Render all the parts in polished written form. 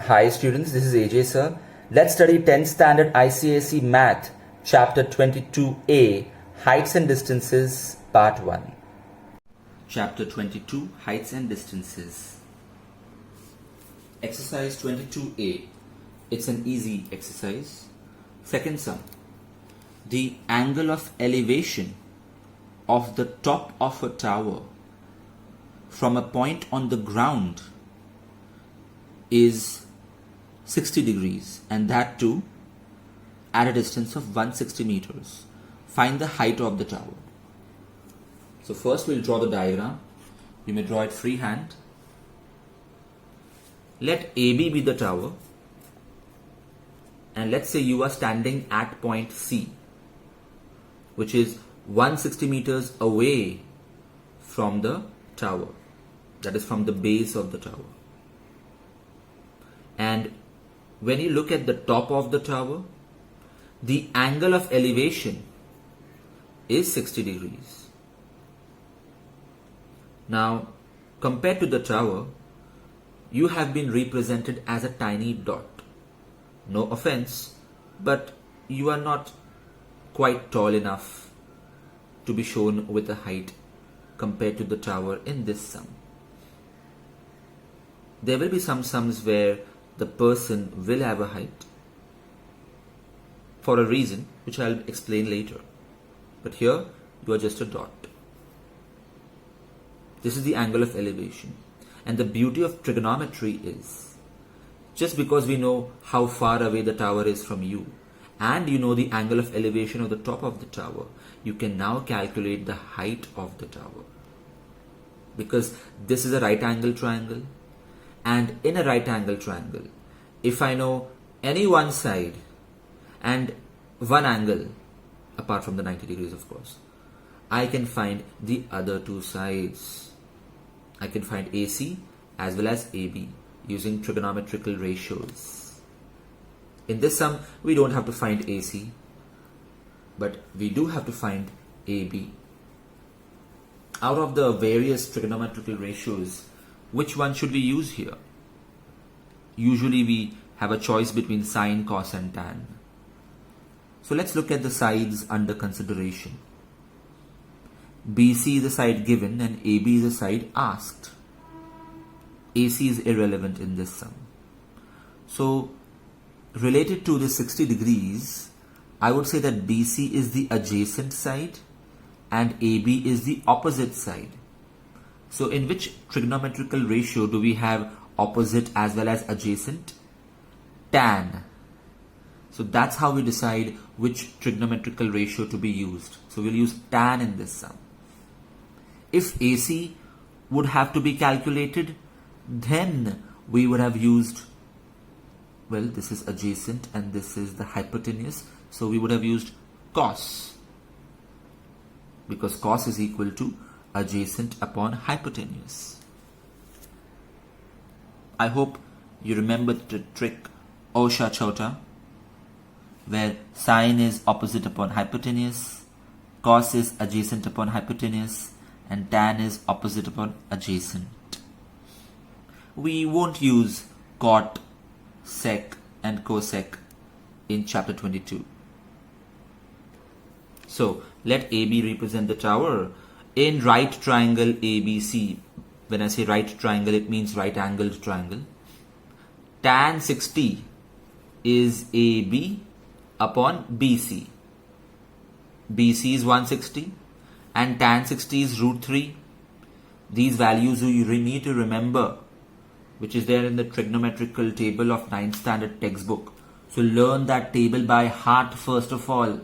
Hi students, this is AJ sir. Let's study 10th standard ICSE Math, Chapter 22A, Heights and Distances, Part 1. Chapter 22, Heights and Distances. Exercise 22A. It's an easy exercise. Second sum. The angle of elevation of the top of a tower from a point on the ground is 60 degrees, and that too at a distance of 160 meters. Find the height of the tower. So first we'll draw the diagram. You may draw it freehand. Let AB be the tower, and let's say you are standing at point C, which is 160 meters away from the tower, that is from the base of the tower. And when you look at the top of the tower, the angle of elevation is 60 degrees. Now, compared to the tower, you have been represented as a tiny dot. No offense, but you are not quite tall enough to be shown with a height compared to the tower in this sum. There will be some sums where the person will have a height for a reason which I'll explain later. But here you are just a dot. This is the angle of elevation. And the beauty of trigonometry is, just because we know how far away the tower is from you, and you know the angle of elevation of the top of the tower, you can now calculate the height of the tower. Because this is a right angle triangle, and in a right angle triangle, if I know any one side and one angle, apart from the 90 degrees of course, I can find the other two sides. I can find AC as well as AB using trigonometrical ratios. In this sum, we don't have to find AC, but we do have to find AB. Out of the various trigonometrical ratios, which one should we use here? Usually we have a choice between sine, cos and tan. So let's look at the sides under consideration. BC is the side given and AB is the side asked. AC is irrelevant in this sum. So related to the 60 degrees, I would say that BC is the adjacent side and AB is the opposite side. So in which trigonometrical ratio do we have opposite as well as adjacent? Tan. So that's how we decide which trigonometrical ratio to be used. So we'll use tan in this sum. If AC would have to be calculated, then we would have used, well, this is adjacent and this is the hypotenuse. So we would have used cos, because cos is equal to adjacent upon hypotenuse. I hope you remember the trick Osha Chota, where sine is opposite upon hypotenuse, cos is adjacent upon hypotenuse, and tan is opposite upon adjacent. We won't use cot, sec and cosec in chapter 22. So let AB represent the tower in right triangle ABC. When I say right triangle, it means right angled triangle. Tan 60 is AB upon BC. BC is 160 and tan 60 is root 3. These values you need to remember, which is there in the trigonometrical table of 9th standard textbook. So learn that table by heart first of all.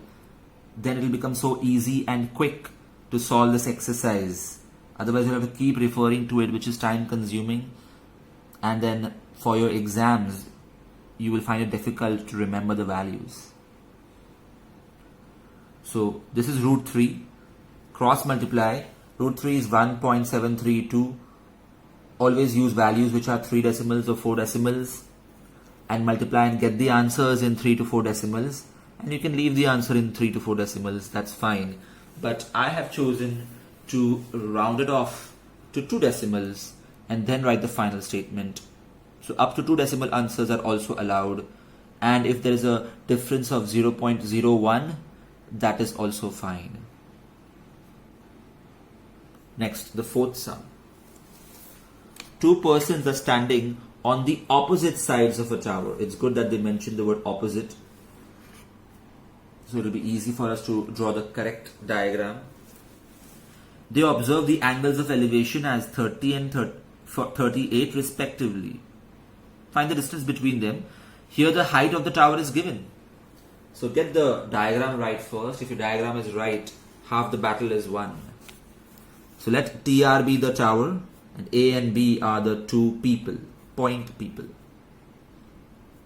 Then it will become so easy and quick to solve this exercise. Otherwise you'll have to keep referring to it, which is time consuming. And then for your exams, you will find it difficult to remember the values. So this is root 3. Cross multiply. Root 3 is 1.732. Always use values which are 3 decimals or 4 decimals. And multiply and get the answers in 3 to 4 decimals. And you can leave the answer in 3 to 4 decimals. That's fine. But I have chosen to round it off to 2 decimals and then write the final statement So up to 2 decimal answers are also allowed. And if there is a difference of 0.01, that is also fine. Next, the fourth sum. 2 persons are standing on the opposite sides of a tower. It's good that they mentioned the word opposite. So it will be easy for us to draw the correct diagram. They observe the angles of elevation as 30 and 38 respectively. Find the distance between them. Here the height of the tower is given. So get the diagram right first. If your diagram is right, half the battle is won. So let TR be the tower and A and B are the 2 people, point people.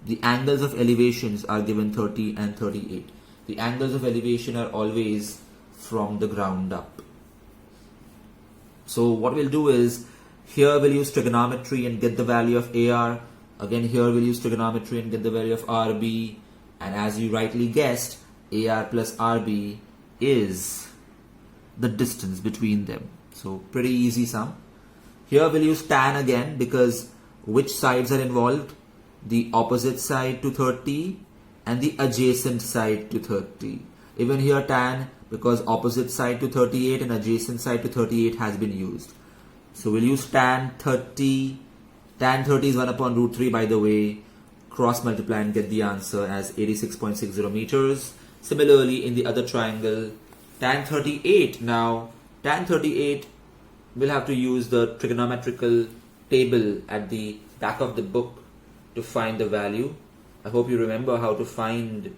The angles of elevations are given 30 and 38. The angles of elevation are always from the ground up. So what we'll do is, here we'll use trigonometry and get the value of AR. Again, here we'll use trigonometry and get the value of RB. And as you rightly guessed, AR plus RB is the distance between them. So pretty easy sum. Here we'll use tan again, because which sides are involved? The opposite side to 30 and the adjacent side to 30. Even here tan, because opposite side to 38 and adjacent side to 38 has been used. So we'll use tan 30. Tan 30 is 1 upon root 3, by the way. Cross multiply and get the answer as 86.60 meters. Similarly, in the other triangle, tan 38. Now, tan 38, we'll have to use the trigonometrical table at the back of the book to find the value. I hope you remember how to find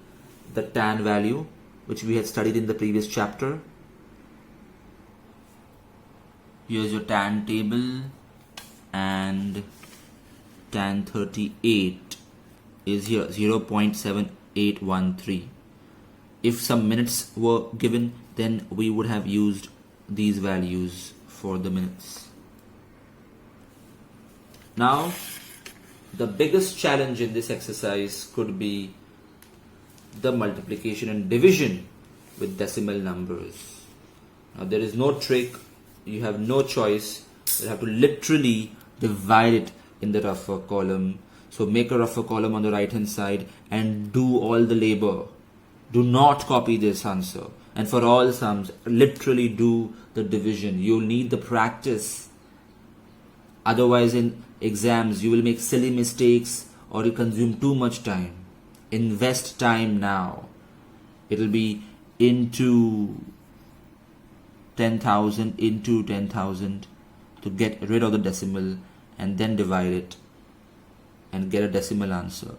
the tan value, which we had studied in the previous chapter. Here's your tan table, and tan 38 is here, 0.7813. If some minutes were given, then we would have used these values for the minutes. Now, the biggest challenge in this exercise could be the multiplication and division with decimal numbers. Now, there is no trick. You have no choice. You have to literally divide it in the rougher column. So make a rougher column on the right hand side and do all the labor. Do not copy this answer. And for all sums, literally do the division. You'll need the practice. Otherwise, in exams, you will make silly mistakes or you consume too much time. Invest time now. It will be into 10,000 into 10,000 to get rid of the decimal and then divide it and get a decimal answer.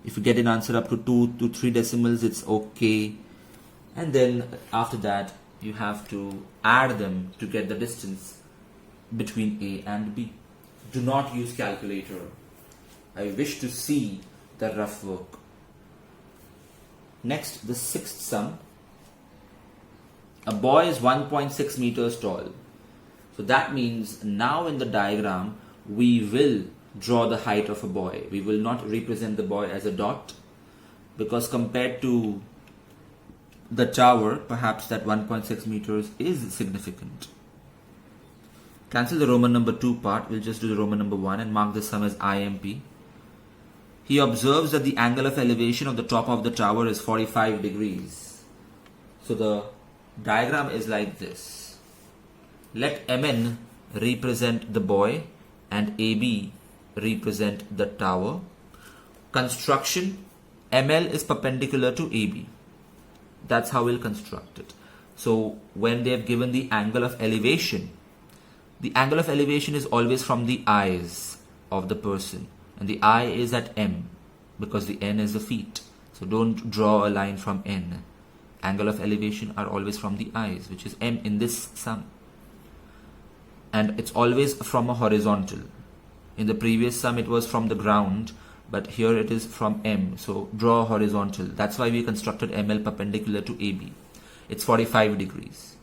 If you get an answer up to 2 to 3 decimals, it's okay. And then after that, you have to add them to get the distance between A and B. Do not use calculator. I wish to see the rough work. Next, the sixth sum. A boy is 1.6 meters tall. So that means now in the diagram, we will draw the height of a boy. We will not represent the boy as a dot, because compared to the tower, perhaps that 1.6 meters is significant. Cancel the Roman number 2 part. We'll just do the Roman number 1 and mark the sum as IMP. He observes that the angle of elevation of the top of the tower is 45 degrees. So the diagram is like this. Let MN represent the boy and AB represent the tower. Construction, ML is perpendicular to AB. That's how we'll construct it. So when they have given the angle of elevation, the angle of elevation is always from the eyes of the person, and the eye is at M because the N is the feet. So don't draw a line from N. Angle of elevation are always from the eyes, which is M in this sum. And it's always from a horizontal. In the previous sum it was from the ground, but here it is from M. So draw horizontal. That's why we constructed ML perpendicular to AB. It's 45 degrees.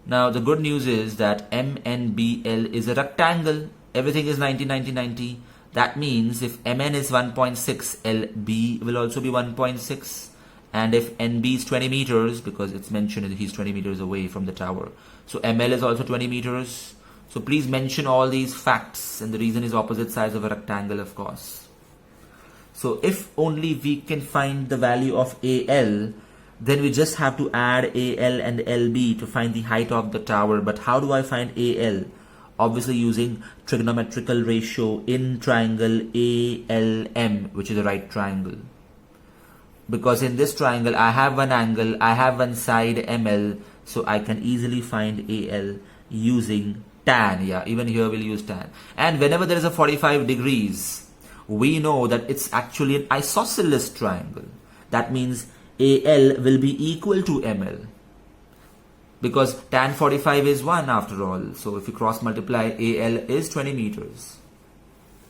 Now the good news is that MNBL is a rectangle. Everything is 90, 90, 90. That means if MN is 1.6, LB will also be 1.6. And if NB is 20 meters, because it's mentioned that he's 20 meters away from the tower, so ML is also 20 meters. So please mention all these facts, and the reason is opposite sides of a rectangle, of course. So if only we can find the value of AL, then we just have to add AL and LB to find the height of the tower. But how do I find AL? Obviously using trigonometrical ratio in triangle ALM, which is a right triangle. Because in this triangle, I have one angle, I have one side ML, so I can easily find AL using tan. Yeah, even here we'll use tan. And whenever there is a 45 degrees, we know that it's actually an isosceles triangle. That means AL will be equal to ML. Because tan 45 is 1 after all. So if you cross multiply, AL is 20 meters.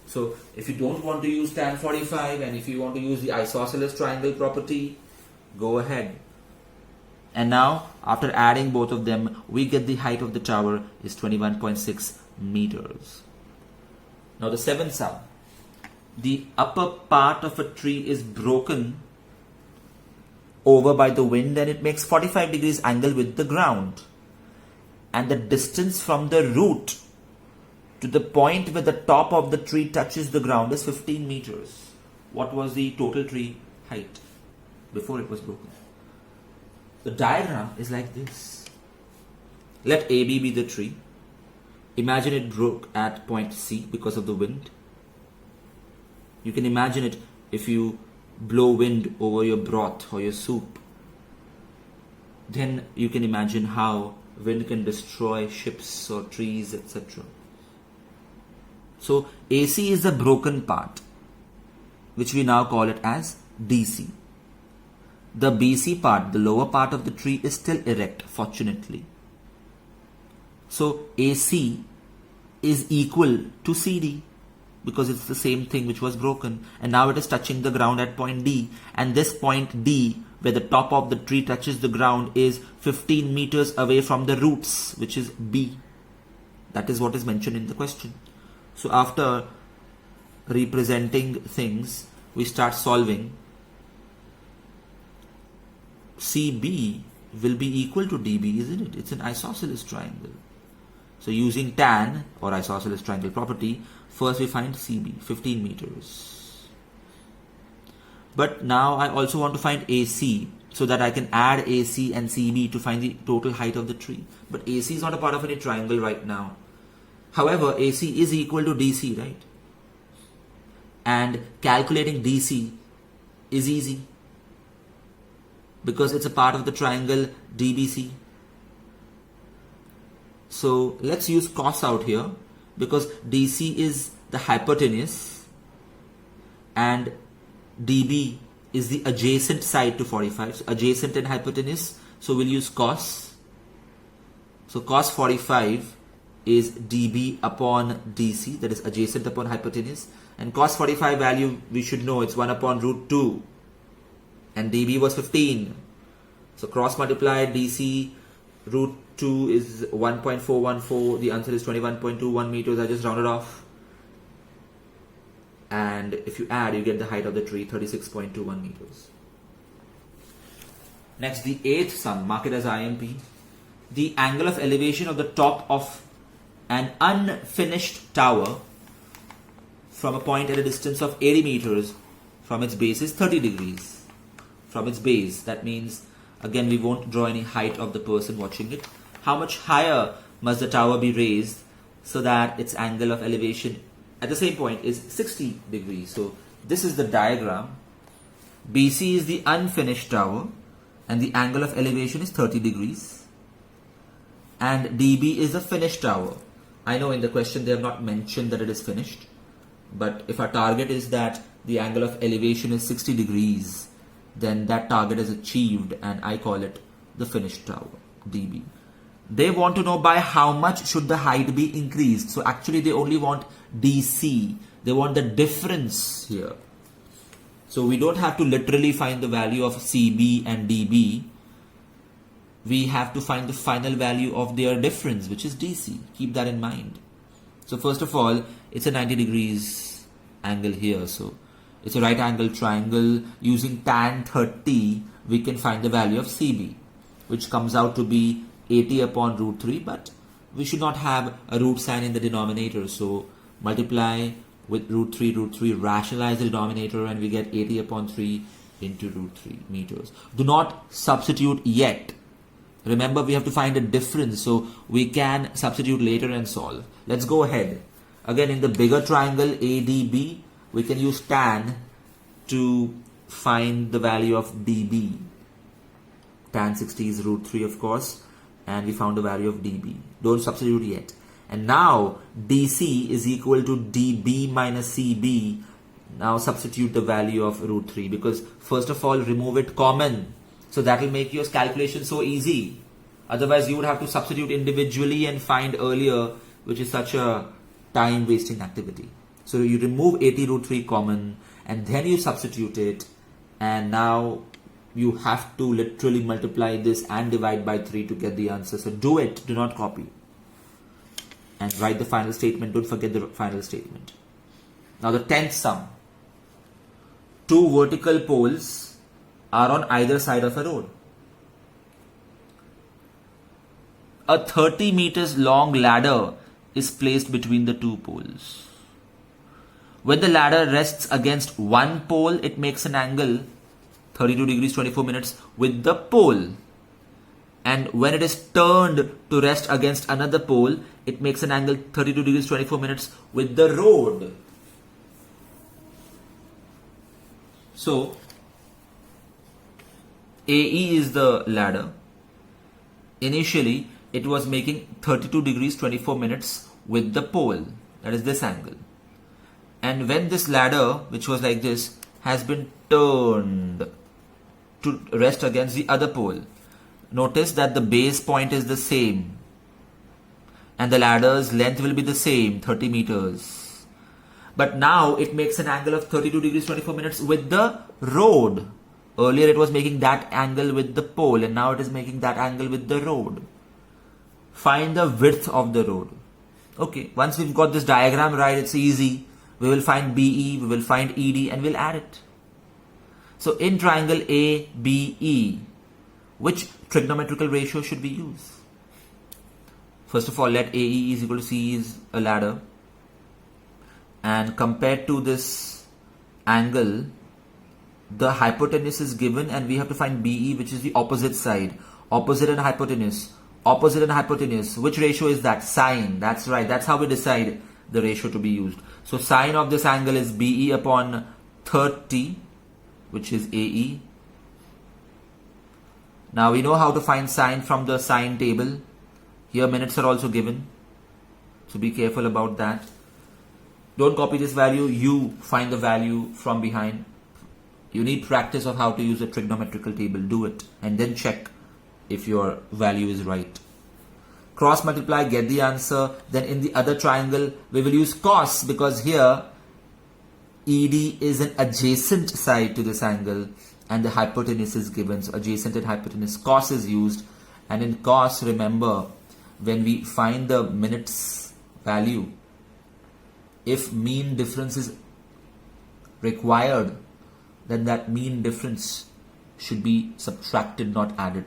So if you don't want to use tan 45 and if you want to use the isosceles triangle property, go ahead. And now after adding both of them, we get the height of the tower is 21.6 meters. Now the seventh sum. The upper part of a tree is broken over by the wind and it makes 45 degrees angle with the ground. And the distance from the root to the point where the top of the tree touches the ground is 15 meters. What was the total tree height before it was broken? The diagram is like this. Let AB be the tree. Imagine it broke at point C because of the wind. You can imagine it if you blow wind over your broth or your soup. Then you can imagine how wind can destroy ships or trees, etc. So AC is the broken part, which we now call it as DC. The BC part, the lower part of the tree, is still erect, fortunately. So AC is equal to CD because it's the same thing which was broken, and now it is touching the ground at point D, and this point D where the top of the tree touches the ground is 15 meters away from the roots, which is B. That is what is mentioned in the question. So after representing things, we start solving. CB will be equal to DB, isn't it? It's an isosceles triangle. So using tan or isosceles triangle property, first we find CB, 15 meters. But now I also want to find AC so that I can add AC and CB to find the total height of the tree. But AC is not a part of any triangle right now. However, AC is equal to DC, right? And calculating DC is easy because it's a part of the triangle DBC. So let's use cos out here because DC is the hypotenuse and DB is the adjacent side to 45. So adjacent and hypotenuse. So we'll use cos. So cos 45 is DB upon DC, that is adjacent upon hypotenuse. And cos 45 value we should know, it's 1 upon root 2. And DB was 15. So cross multiply DC root 2 is 1.414. The answer is 21.21 meters. I just rounded off. And if you add, you get the height of the tree, 36.21 meters. Next, the eighth sum, mark it as IMP. The angle of elevation of the top of an unfinished tower from a point at a distance of 80 meters from its base is 30 degrees. From its base, that means, again, we won't draw any height of the person watching it. How much higher must the tower be raised so that its angle of elevation at the same point is 60 degrees. So this is the diagram. BC is the unfinished tower and the angle of elevation is 30 degrees. And DB is the finished tower. I know in the question they have not mentioned that it is finished. But if our target is that the angle of elevation is 60 degrees, then that target is achieved and I call it the finished tower, DB. They want to know by how much should the height be increased. So actually they only want DC. They want the difference here. So we don't have to literally find the value of CB and DB. We have to find the final value of their difference, which is DC. Keep that in mind. So first of all, it's a 90 degrees angle here. So it's a right angle triangle. Using tan 30, we can find the value of CB, which comes out to be 80 upon root 3, but we should not have a root sign in the denominator. So multiply with root 3, rationalize the denominator, and we get 80 upon 3 into root 3 meters. Do not substitute yet. Remember, we have to find a difference, so we can substitute later and solve. Let's go ahead. Again, in the bigger triangle ADB, we can use tan to find the value of dB. Tan 60 is root 3, of course, and we found the value of dB. Don't substitute yet. And now DC is equal to dB minus CB. Now substitute the value of root 3, because first of all, remove it common. So that will make your calculation so easy. Otherwise, you would have to substitute individually and find earlier, which is such a time wasting activity. So you remove 80 root 3 common, and then you substitute it, and now you have to literally multiply this and divide by 3 to get the answer. So do it, do not copy. And write the final statement. Don't forget the final statement. Now the 10th sum. 2 vertical poles are on either side of a road. A 30 meters long ladder is placed between the 2 poles. When the ladder rests against one pole, it makes an angle 32 degrees 24 minutes with the pole. And when it is turned to rest against another pole, it makes an angle 32 degrees 24 minutes with the road. So AE is the ladder. Initially, it was making 32 degrees 24 minutes with the pole. That is this angle. And when this ladder, which was like this, has been turned to rest against the other pole, notice that the base point is the same. And the ladder's length will be the same, 30 meters. But now it makes an angle of 32 degrees 24 minutes with the road. Earlier it was making that angle with the pole, and now it is making that angle with the road. Find the width of the road. Okay, once we've got this diagram right, it's easy. We will find BE, we will find ED, and we'll add it. So in triangle ABE, which trigonometrical ratio should we use? First of all, let AE is equal to C is a ladder. And compared to this angle, the hypotenuse is given, and we have to find BE, which is the opposite side. Opposite and hypotenuse. Opposite and hypotenuse. Which ratio is that? Sine. That's right. That's how we decide the ratio to be used. So sine of this angle is BE upon 30, which is AE. Now we know how to find sine from the sine table. Here minutes are also given. So be careful about that. Don't copy this value. You find the value from behind. You need practice of how to use a trigonometrical table. Do it and then check if your value is right. Cross multiply, get the answer. Then in the other triangle, we will use cos, because here ED is an adjacent side to this angle and the hypotenuse is given. So adjacent and hypotenuse, cos is used. And in cos, remember, when we find the minutes value, if mean difference is required, then that mean difference should be subtracted, not added.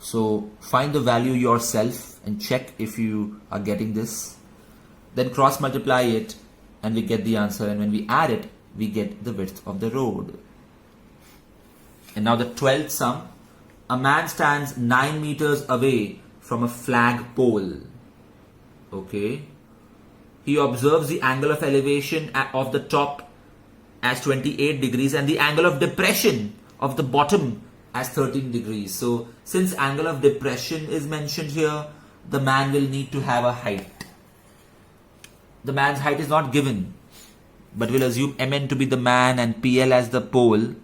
So find the value yourself and check if you are getting this. Then cross multiply it and we get the answer, and when we add it, we get the width of the road. And now the 12th sum. A man stands 9 meters away from a flag pole. Okay. He observes the angle of elevation of the top as 28 degrees and the angle of depression of the bottom as 13 degrees. So since angle of depression is mentioned here, the man will need to have a height. The man's height is not given, but we'll assume Mn to be the man and PL as the pole.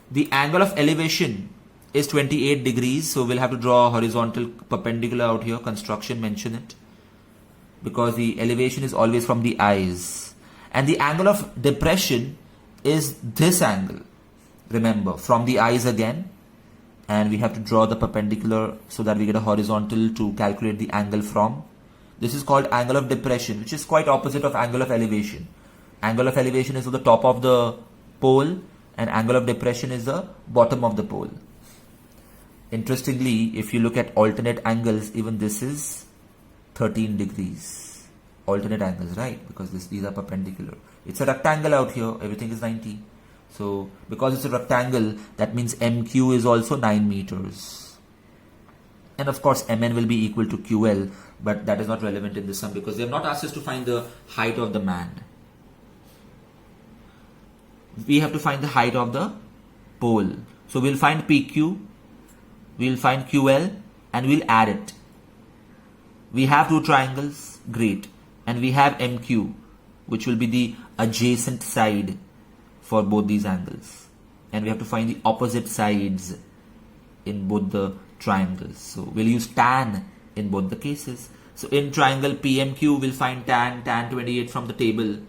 The angle of elevation is 28 degrees, so we'll have to draw a horizontal perpendicular out here. Construction mention it, because the elevation is always from the eyes. And the angle of depression is this angle. Remember, from the eyes again, and we have to draw the perpendicular so that we get a horizontal to calculate the angle from. This is called angle of depression, which is quite opposite of angle of elevation. Angle of elevation is at the top of the pole and angle of depression is the bottom of the pole. Interestingly, if you look at alternate angles, even this is 13 degrees. Alternate angles, right? Because these are perpendicular. It's a rectangle out here. Everything is 90. So, because it's a rectangle, that means MQ is also 9 meters. And of course, MN will be equal to QL, but that is not relevant in this sum because they have not asked us to find the height of the man. We have to find the height of the pole. So, we'll find PQ, we'll find QL, and we'll add it. We have two triangles, great. And we have MQ, which will be the adjacent side for both these angles. And we have to find the opposite sides in both the triangles. So we'll use tan in both the cases. So in triangle PMQ, we'll find tan 28 from the table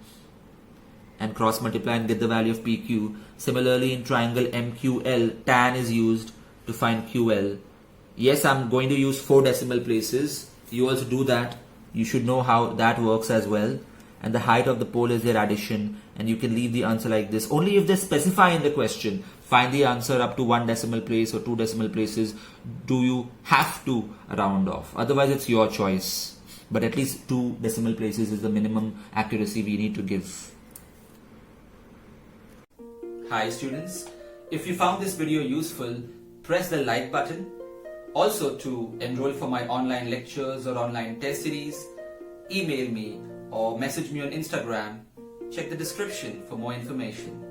and cross multiply and get the value of PQ. Similarly, in triangle MQL, tan is used to find QL. Yes, I'm going to use 4 decimal places. You also do that. You should know how that works as well. And the height of the pole is their addition, and you can leave the answer like this. Only if they specify in the question, find the answer up to 1 decimal place or 2 decimal places, do you have to round off. Otherwise, it's your choice. But at least 2 decimal places is the minimum accuracy we need to give. Hi students, if you found this video useful, press the like button. Also, to enroll for my online lectures or online test series, email me or message me on Instagram. Check the description for more information.